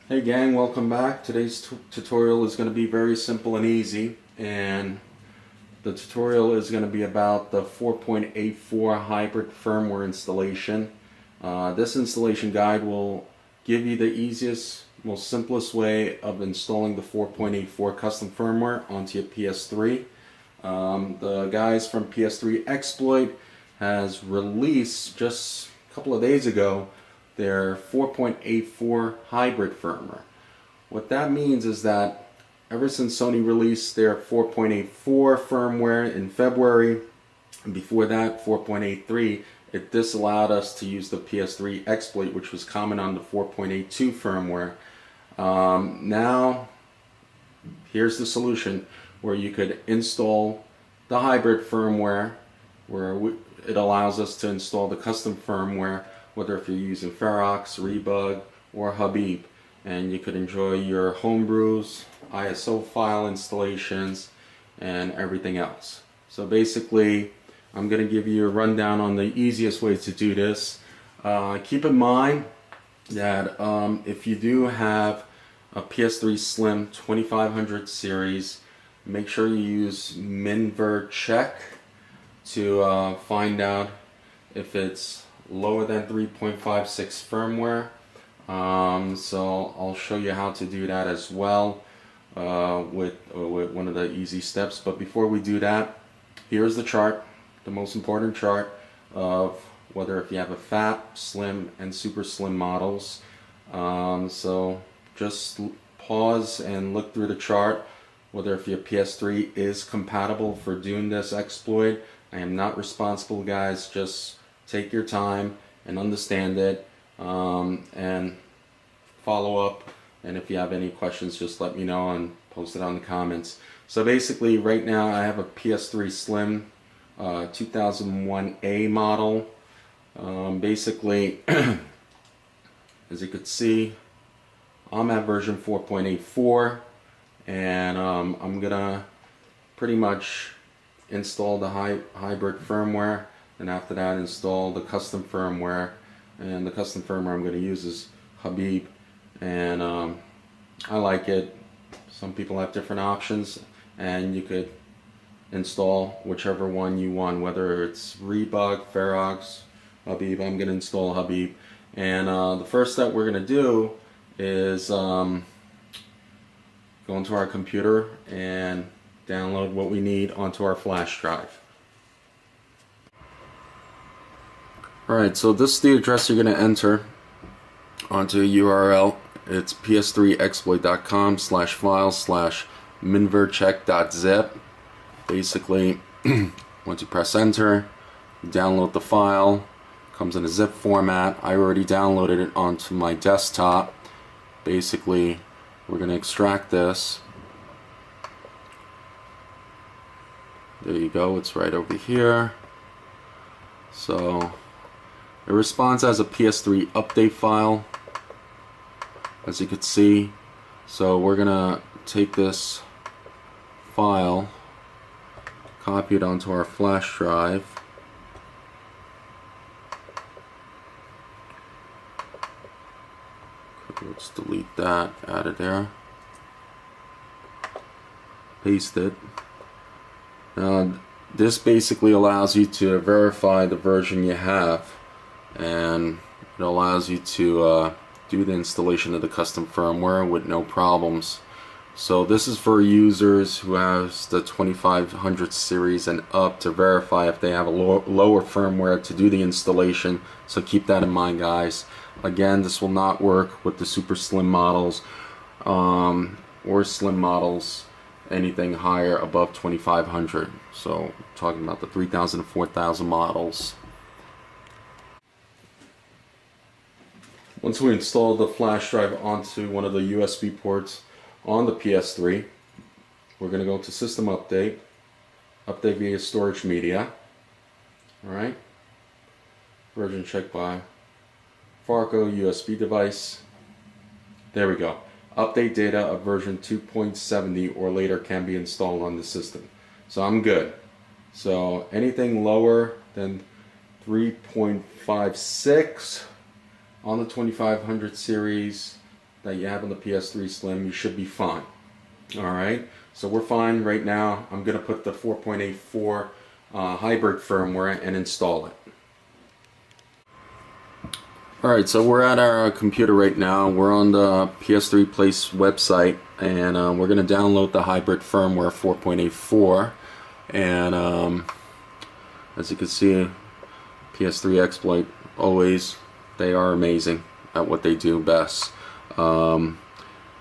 Hey gang, welcome back. Today's tutorial is going to be very simple and easy, and the tutorial is going to be about the 4.84 hybrid firmware installation. This installation guide will give you the easiest, most simplest way of installing the 4.84 custom firmware onto your PS3. The guys from PS3 Exploit has released just a couple of days ago their 4.84 hybrid firmware. What that means is that ever since Sony released their 4.84 firmware in February, and before that 4.83, it disallowed us to use the PS3 Exploit, which was common on the 4.82 firmware. Now here's the solution where you could install the hybrid firmware, where it allows us to install the custom firmware, whether if you're using Ferrox, Rebug, or Habib, and you could enjoy your homebrews, ISO file installations, and everything else. So basically, I'm going to give you a rundown on the easiest way to do this. Keep in mind that if you do have a PS3 Slim 2500 series, make sure you use minver check to find out if it's lower than 3.56 firmware. So I'll show you how to do that as well with one of the easy steps. But before we do that, here's the chart, the most important chart of whether if you have a Fat, Slim, and Super Slim models. So just pause and look through the chart, whether if your PS3 is compatible for doing this exploit. I am not responsible, guys. Just take your time and understand it, and follow up. And if you have any questions, just let me know and post it on the comments. So basically, right now I have a PS3 Slim 2001A model. Basically, as you could see, I'm at version 4.84, and I'm gonna pretty much install the hybrid firmware, and after that install the custom firmware. And the custom firmware I'm going to use is Habib, and I like it. Some people have different options, and you could install whichever one you want, whether it's Rebug, Ferrox, Habib. I'm going to install Habib, and the first step we're going to do is go into our computer and download what we need onto our flash drive. Alright, so this is the address you're going to enter onto a URL. It's ps3exploit.com/file/minvercheck.zip. Basically, once you press enter, you download the file. It comes in a zip format. I already downloaded it onto my desktop. Basically, we're going to extract this. There you go, it's right over here. So it responds as a PS3 update file, as you can see. So we're gonna take this file, copy it onto our flash drive. Let's delete that out of there. Paste it. Now this basically allows you to verify the version you have, and it allows you to do the installation of the custom firmware with no problems. So this is for users who has the 2500 series and up, to verify if they have a lower firmware to do the installation. So keep that in mind, guys. Again, this will not work with the super slim models or slim models, anything higher above 2500. So talking about the 3000 to 4000 models. Once we install the flash drive onto one of the USB ports on the PS3, we're going to go to System Update, Update via Storage Media. Alright, version check by Farco USB device. There we go. Update data of version 2.70 or later can be installed on the system. So I'm good. So anything lower than 3.56 on the 2500 series, that you have on the PS3 Slim, you should be fine. Alright, so we're fine right now. I'm going to put the 4.84 hybrid firmware and install it. Alright, so we're at our computer right now. We're on the PS3 PLACE website, and we're going to download the hybrid firmware 4.84. And as you can see, Ps3 Exploit, always, they are amazing at what they do best. We're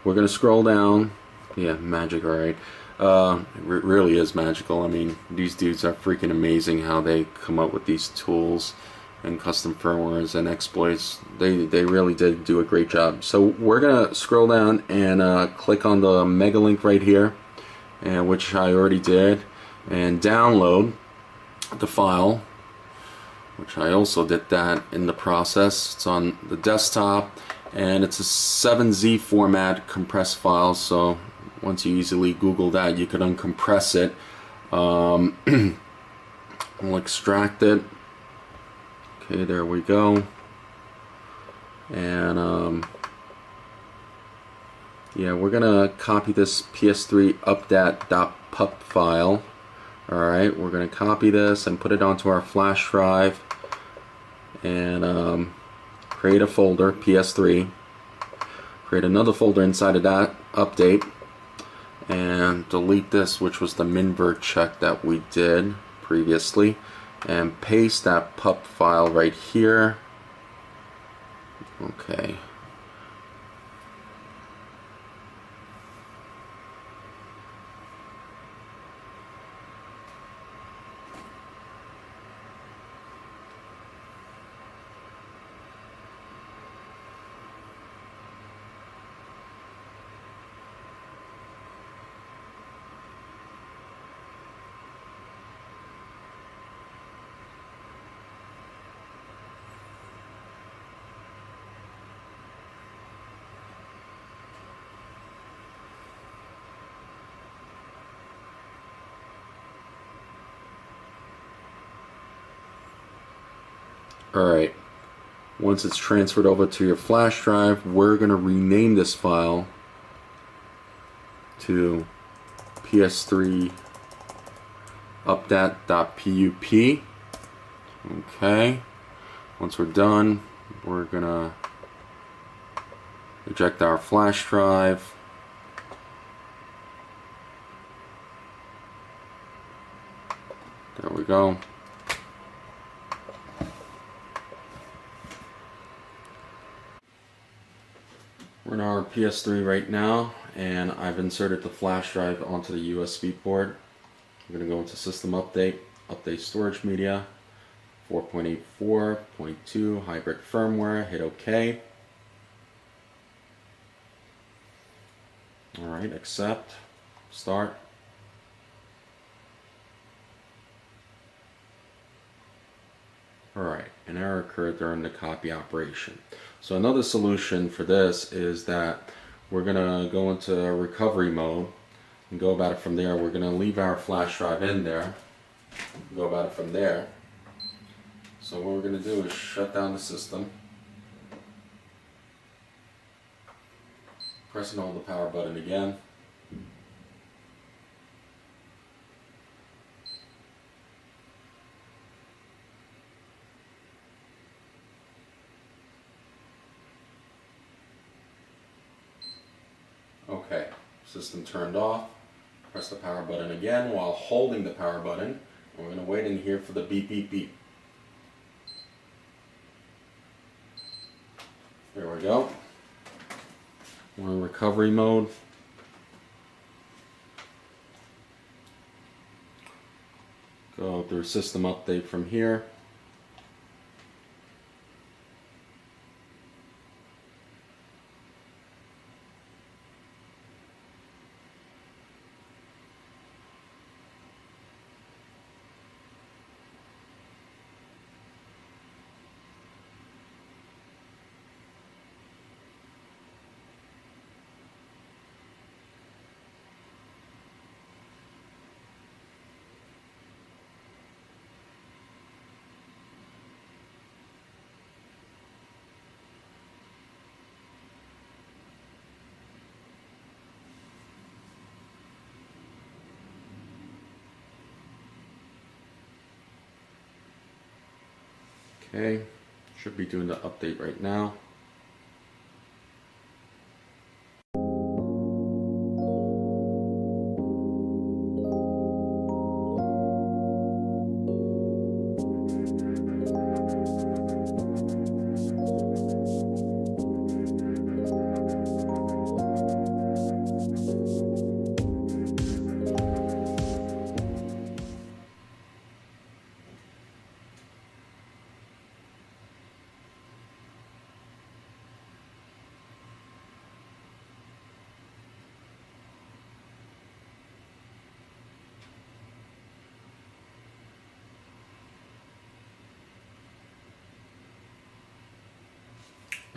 going to scroll down. Yeah, magic, alright. It really is magical. I mean, these dudes are freaking amazing how they come up with these tools and custom firmwares and exploits. They really did do a great job. So we're gonna scroll down and click on the mega link right here, and which I already did, and download the file, which I also did that in the process. It's on the desktop, and it's a 7Z format compressed file. So once you easily Google that, you could uncompress it. We'll extract it. Okay, there we go. And yeah, we're gonna copy this ps3 updat.pup file. Alright, we're gonna copy this and put it onto our flash drive, and create a folder, ps3, create another folder inside of that, update, and delete this, which was the minvert check that we did previously, and paste that pup file right here. Okay. Alright, once it's transferred over to your flash drive, we're going to rename this file to ps3 updat.pup. Okay, once we're done, we're going to eject our flash drive. There we go. We're in our PS3 right now, and I've inserted the flash drive onto the USB port. I'm going to go into System Update, Update Storage Media, 4.84.2 Hybrid Firmware, hit OK. Alright, accept, start. Alright, an error occurred during the copy operation. So another solution for this is that we're going to go into recovery mode and go about it from there. We're going to leave our flash drive in there, go about it from there. So what we're going to do is shut down the system, press and hold the power button again. Okay, system turned off. Press the power button again while holding the power button. We're going to wait in here for the beep beep beep. There we go. We're in recovery mode. Go through system update from here. Okay, should be doing the update right now.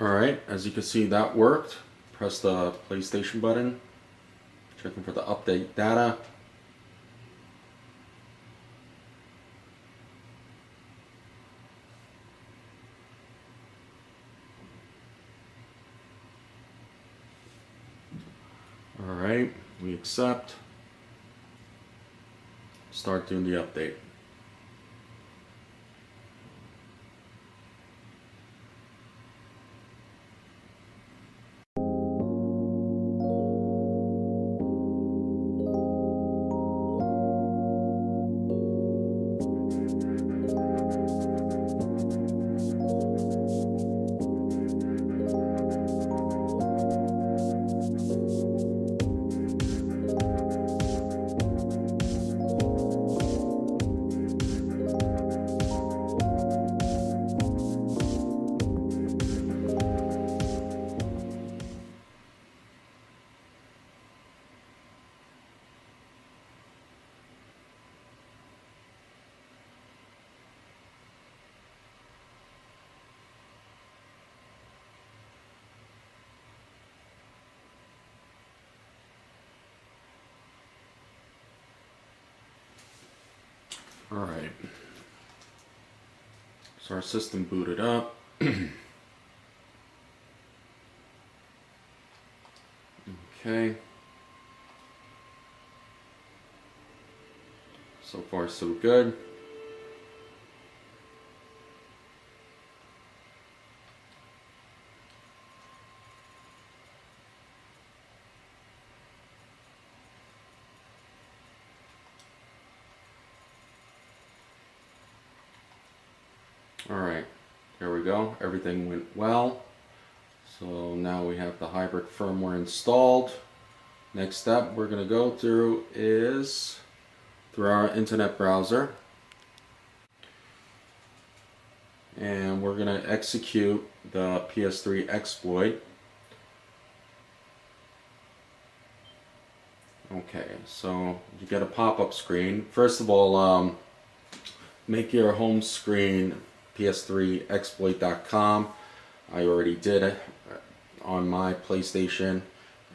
Alright, as you can see, that worked. Press the PlayStation button, checking for the update data. Alright, we accept. Start doing the update. Alright, so our system booted up. Okay, so far so good. Alright, there we go. Everything went well. So now we have the hybrid firmware installed. Next step we're going to go through is through our internet browser. And we're going to execute the PS3 Exploit. Okay, so you get a pop-up screen. First of all, make your home screen ps3exploit.com. I already did it on my PlayStation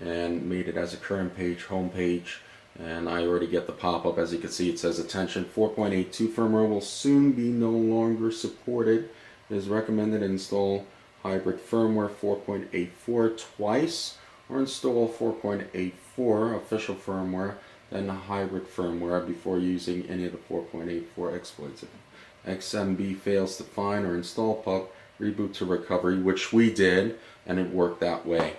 and made it as a current page, home page, and I already get the pop-up. As you can see, it says attention, 4.82 firmware will soon be no longer supported. It is recommended to install hybrid firmware 4.84 twice or install 4.84 official firmware, then the hybrid firmware before using any of the 4.84 exploits. If XMB fails to find or install puck, reboot to recovery, which we did, and it worked that way.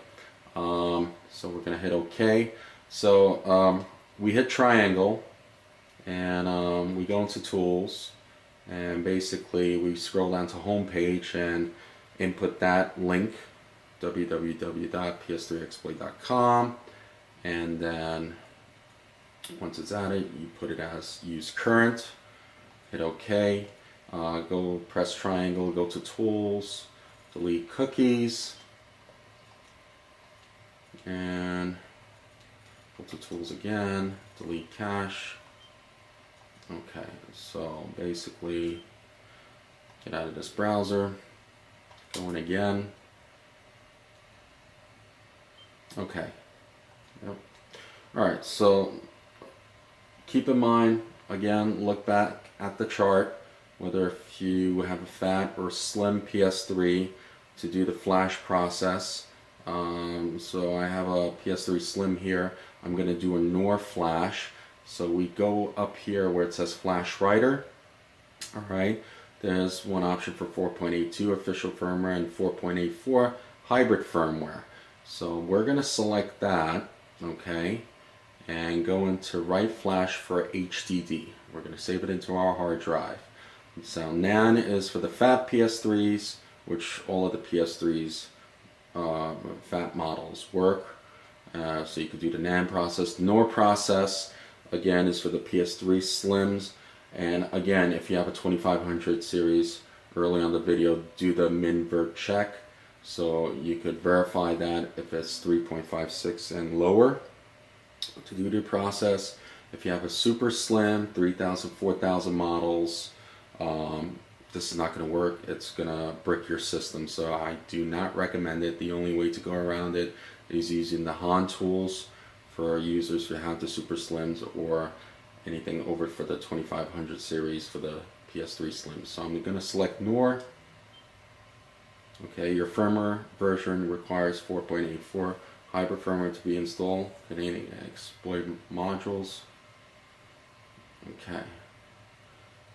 So we're going to hit OK. So we hit triangle, and we go into tools, and basically we scroll down to home page and input that link, www.ps3exploit.com, and then once it's added, you put it as use current, hit OK, go press triangle, go to tools, delete cookies, and go to tools again, delete cache. Okay, so basically get out of this browser, go in again. Okay, yep. Alright, so keep in mind, again, look back at the chart, whether if you have a fat or slim PS3 to do the flash process. So I have a PS3 Slim here. I'm going to do a NOR flash. So we go up here where it says flash writer. Alright, there's one option for 4.82 official firmware and 4.84 hybrid firmware. So we're going to select that, okay, and go into write flash for HDD. We're going to save it into our hard drive. So NAND is for the Fat PS3s, which all of the PS3s Fat models work. So you could do the NAND process. The NOR process, again, is for the PS3 Slims. And again, if you have a 2500 series, early on the video, do the min-vert check. So you could verify that if it's 3.56 and lower to do the process. If you have a super slim, 3000, 4000 models, this is not going to work. It's going to brick your system. So I do not recommend it. The only way to go around it is using the Han tools for users who have the super slims or anything over for the 2500 series for the PS3 Slim. So I'm going to select NOR. Okay, your firmware version requires 4.84 hybrid firmware to be installed. Containing exploit modules. Okay.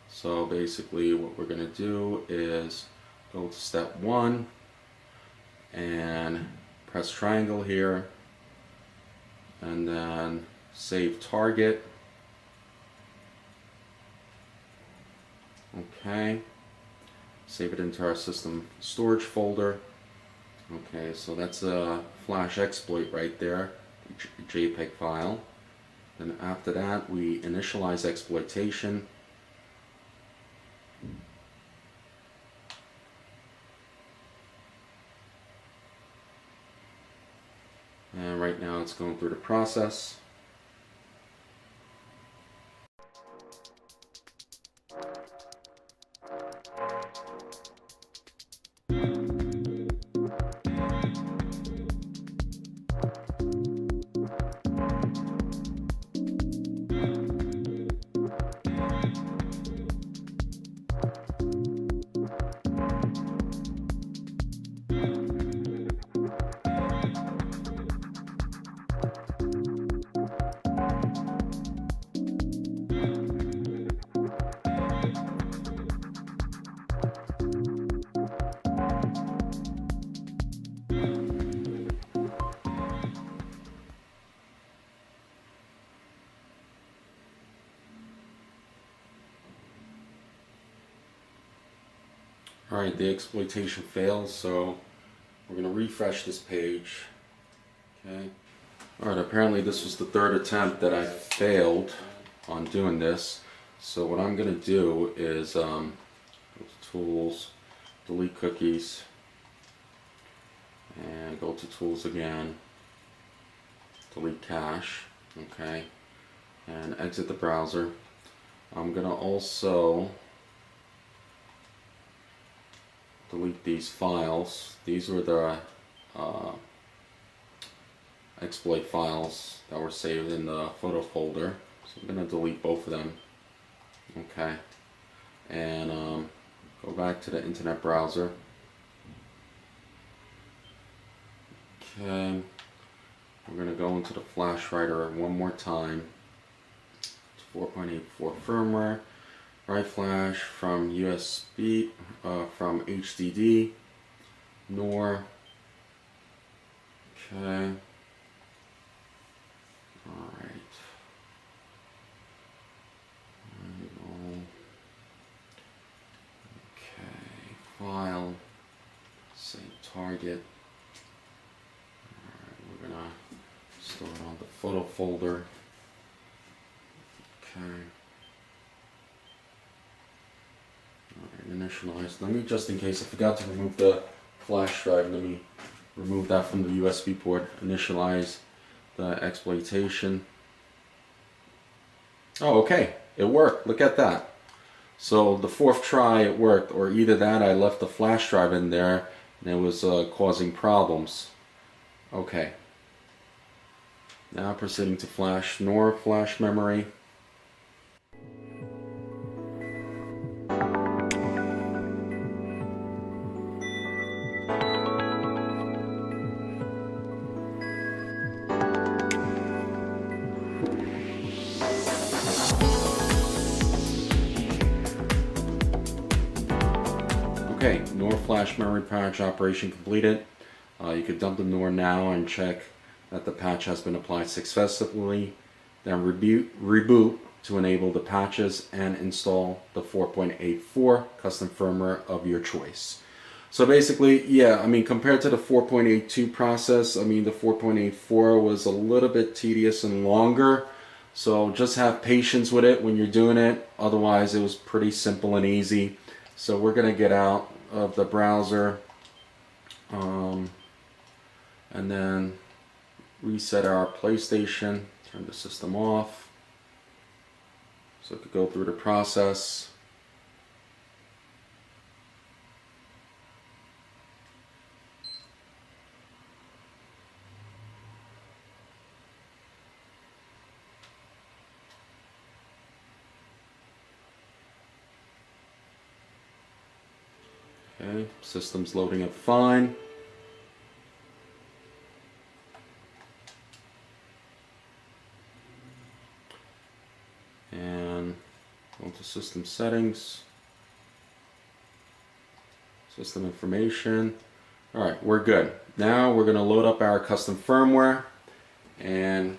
So basically what we're going to do is go to step 1 and press triangle here and then save target. Okay, save it into our system storage folder. Okay, so that's a flash exploit right there, JPEG file. Then after that we initialize exploitation. And right now it's going through the process. Alright, the exploitation fails, so we're going to refresh this page. Okay. Alright, apparently this was the third attempt that I failed on doing this. So what I'm going to do is go to Tools, delete cookies, and go to Tools again, delete cache, okay, and exit the browser. I'm going to also delete these files. These were the exploit files that were saved in the photo folder. So I'm going to delete both of them. Okay. And go back to the internet browser. Okay. We're going to go into the flash writer one more time. It's 4.84 firmware. Write flash from USB, from HDD, NOR. Okay. Alright. Okay. File. Save target. Alright, we're gonna store it on the photo folder. Okay. Initialize. Let me, just in case I forgot to remove the flash drive, let me remove that from the USB port. Initialize the exploitation. Oh, okay, it worked. Look at that. So the fourth try it worked, or either that I left the flash drive in there and it was causing problems. Okay. Now proceeding to flash NOR flash memory. Okay, NOR flash memory patch operation completed. You could dump the NOR now and check that the patch has been applied successfully. Then reboot to enable the patches and install the 4.84 custom firmware of your choice. So basically, yeah, I mean, compared to the 4.82 process, I mean, the 4.84 was a little bit tedious and longer. So just have patience with it when you're doing it. Otherwise, it was pretty simple and easy. So we're going to get out of the browser and then reset our PlayStation, turn the system off so it could go through the process. Okay, system's loading up fine. And go to system settings, system information. Alright, we're good. Now we're going to load up our custom firmware and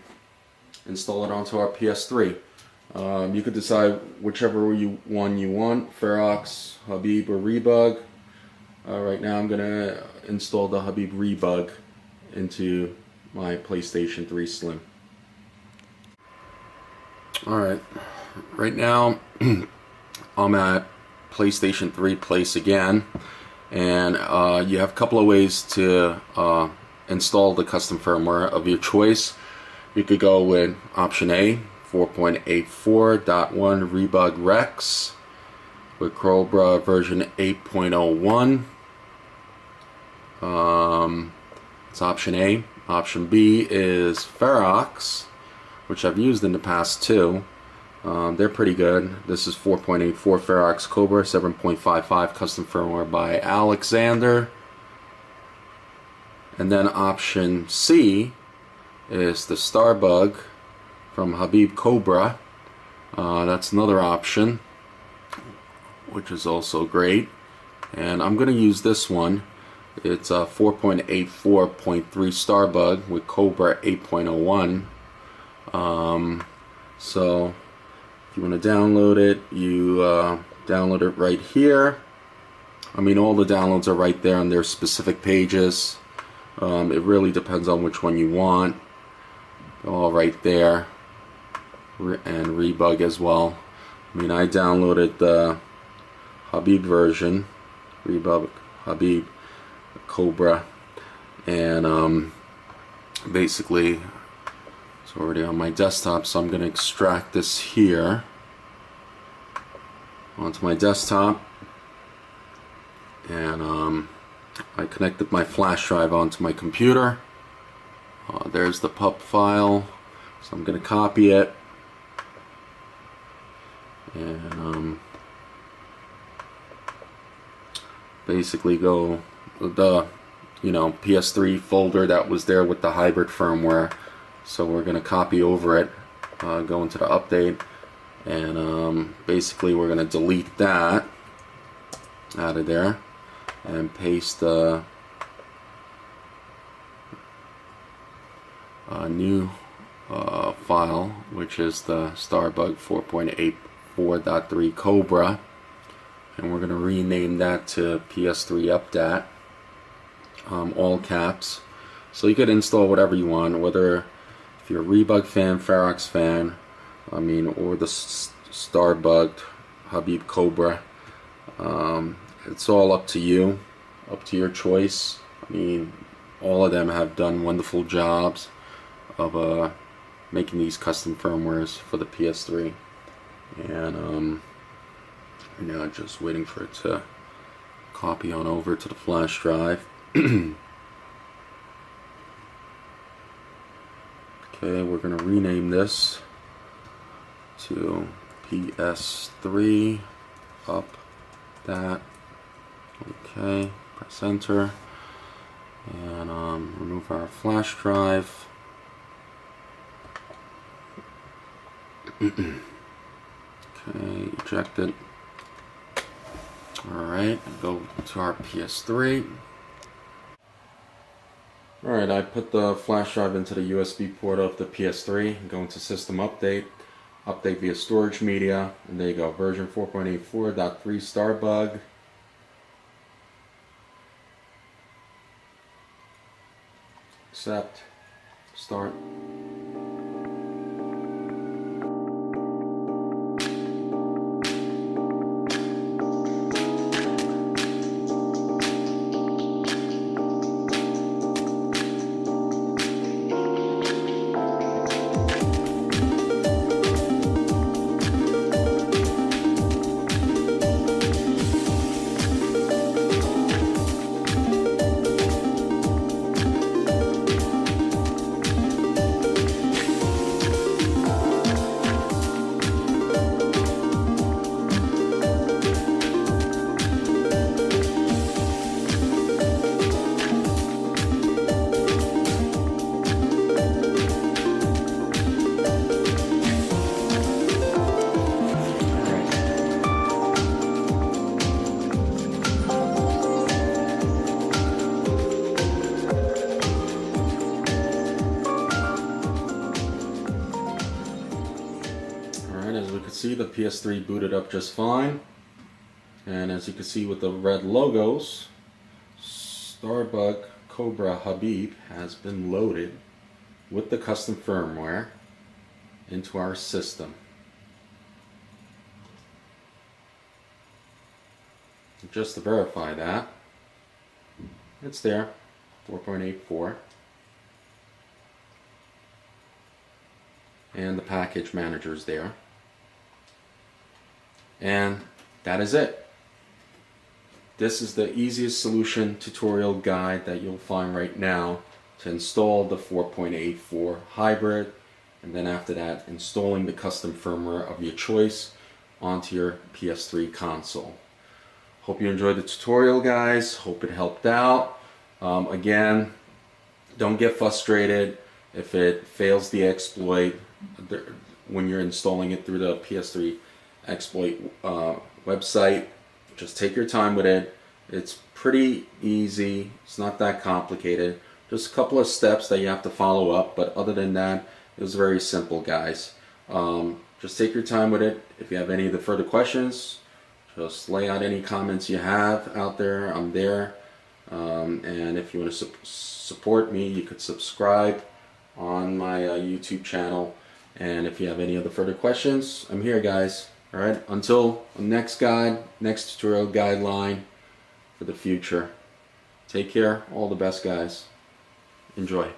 install it onto our PS3. You could decide whichever one you want, Ferrox, Habib, or Rebug. Right now I'm going to install the Habib Rebug into my PlayStation 3 Slim. Alright, right now I'm at PlayStation 3 PLACE again, and you have a couple of ways to install the custom firmware of your choice. You could go with option A, 4.84.1 Rebug Rex with Cobra version 8.01. It's option A. Option B is Ferrox, which I've used in the past too. They're pretty good. This is 4.84 Ferrox Cobra 7.55 custom firmware by Alexander. And then option C is the Starbuged from Habib Cobra. That's another option, which is also great. And I'm going to use this one. It's a 4.84.3 Starbuged with Cobra 8.01. So if you want to download it, you download it right here. I mean, all the downloads are right there on their specific pages. It really depends on which one you want. All right there. And Rebug as well. I mean, I downloaded the Habib version, Rebug Habib Cobra, and basically it's already on my desktop, so I'm going to extract this here onto my desktop, and I connected my flash drive onto my computer. There's the pub file, so I'm going to copy it and basically go the PS3 folder that was there with the hybrid firmware. So we're going to copy over it, go into the update, and basically we're going to delete that out of there and paste the new file, which is the Starbuged 4.84.3 Cobra, and we're going to rename that to PS3 Updat, all caps. So you could install whatever you want, whether if you're a Rebug fan, Ferrox fan, I mean, or the Starbuged Habib Cobra. It's all up to you, up to your choice. I mean, all of them have done wonderful jobs of making these custom firmwares for the PS3, and now just waiting for it to copy on over to the flash drive. Okay, we're going to rename this to PS3 Updat. Okay, press enter, and remove our flash drive. Okay, eject it. Alright, go to our PS3. Alright, I put the flash drive into the USB port of the PS3. Go into System Update, Update via Storage Media, and there you go, version 4.84.3 Starbuged. Accept, start. As we can see, the PS3 booted up just fine, and as you can see with the red logos, Starbuged Cobra Habib has been loaded with the custom firmware into our system. Just to verify that, it's there, 4.84, and the package manager's there. And that is it. This is the easiest solution tutorial guide that you'll find right now to install the 4.84 hybrid, and then after that installing the custom firmware of your choice onto your PS3 console. Hope you enjoyed the tutorial, guys. Hope it helped out. Again, don't get frustrated if it fails the exploit when you're installing it through the Ps3 Exploit website. Just take your time with it. It's pretty easy. It's not that complicated. Just a couple of steps that you have to follow up, but other than that, it was very simple, guys. Just take your time with it. If you have any of the further questions, just lay out any comments you have out there. I'm there. And if you want to support me, you could subscribe on my YouTube channel. And if you have any other further questions, I'm here, guys. Alright, until the next guide, next tutorial guideline for the future. Take care. All the best, guys. Enjoy.